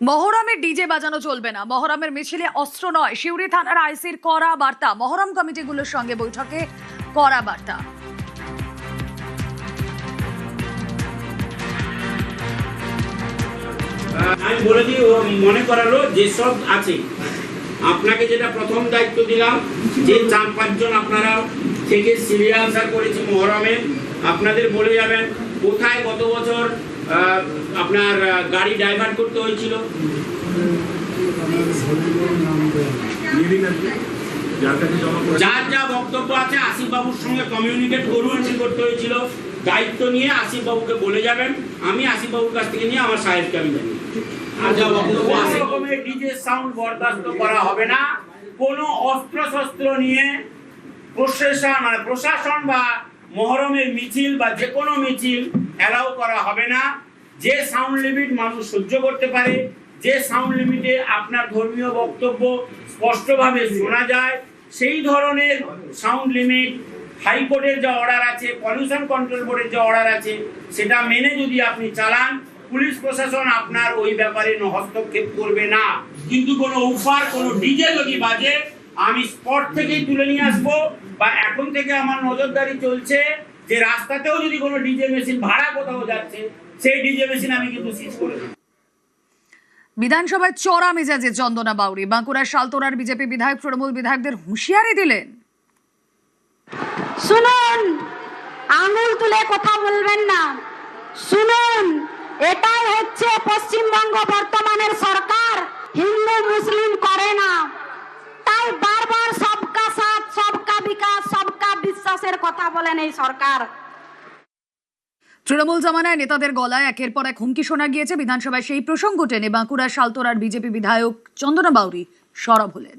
মহরমে DJ বাজানো চলবে না। মহরমের মিছিলে অস্ত্র নয়, সিউড়ি থানার আইসির কড়া বার্তা। মহরম কমিটিগুলোর সঙ্গে বৈঠকে কড়া বার্তা। আমি বলে দিই, ও মনে করালো যেসব আছে, আপনাকে যেটা প্রথম দায়িত্ব দিলাম, যে 4-5 জন আপনারা থেকে সিরিয়াল করেছি মহরমে, আপনাদের বলে যাবেন কোথায় গত বছর আপনার গাড়ি ডাইভার্ট করতে হয়েছিল, যার যা বক্তব্য আছে আসিফ বাবুর সঙ্গে কমিউনিকেট করুন, করতে হয়েছিল। দায়িত্ব নিয়ে আসিফ বাবুকে বলে যাবেন, আমি আসিফ বাবুর কাছ থেকে নিয়ে আমার সাহেবকে আমি জানি। ডিজে সাউন্ড বরদাস্ত করা হবে না। কোনো অস্ত্র নিয়ে প্রশাসন বা মহরমের মিছিল বা যে কোনো মিছিল অ্যালাউ করা হবে না। যে সাউন্ড লিমিট মানুষ সহ্য করতে পারে, যে সাউন্ড লিমিটে আপনার ধর্মীয় বক্তব্য স্পষ্টভাবে শোনা যায়, সেই ধরনের সাউন্ড লিমিট হাইকোর্টের যে অর্ডার আছে, পলিউশন কন্ট্রোল বোর্ডের যে অর্ডার আছে, সেটা মেনে যদি আপনি চালান, পুলিশ প্রশাসন আপনার ওই ব্যাপারে হস্তক্ষেপ করবে না। কিন্তু কোনো উফার, কোনো ডিজে যদি বাজে, আমি স্পট থেকেই তুলে নিয়ে আসবো, বা এখন থেকে আমার নজরদারি চলছে যে রাস্তাতেও যদি কোনো ডিজে মেশিন ভাড়া কোথাও যাচ্ছে, সেই ডিজে মেশিন আমি কিন্তু সিজ করে দেব। বিধানসভায় চড়া মেজাজে চন্দনা বাউরি। বাঁকুড়ার শালতোরার বিজেপি বিধায়ক তৃণমূল বিধায়কদের হুঁশিয়ারি দিলেন। শুনুন, আঙুল তুলে কথা বলবেন না। শুনুন, এটাই হচ্ছে পশ্চিমবঙ্গ বর্তমানের সরকার। হিন্দু মুসলিম করে না, তাই বারবার সবকা সাথ, সবকা বিকাশ, সবকা বিশ্বাসের কথা বলেন এই সরকার। তৃণমূল জামানায় নেতাদের গলায় একের পর এক হুমকি শোনা গিয়েছে। বিধানসভায় সেই প্রসঙ্গ টেনে বাঁকুড়ার শালতোরার বিজেপি বিধায়ক চন্দনা বাউরি সরব হলেন।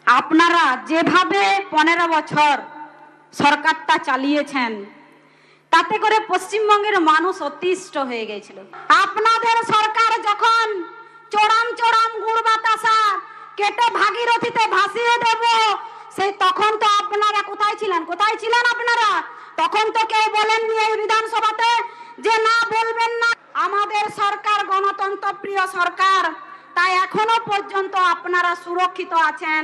আপনারা যেভাবে 15 বছর সরকারটা চালিয়েছেন, তাতে করে পশ্চিমবঙ্গের মানুষ অতিষ্ঠ হয়ে গেছিল। আপনাদের সরকার যখন চোরাম গুড় বাতাসা কেটে ভাগীরথীতে ভাসিয়ে দেব, সেই তখন তো আপনারা কোথায় ছিলেন আপনারা? তখন তো কেউ বলেননি এই বিধানসভাতে যে না, বলবেন না। আমাদের সরকার গণতন্ত্র প্রিয় সরকার, তাই এখনো পর্যন্ত আপনারা সুরক্ষিত আছেন।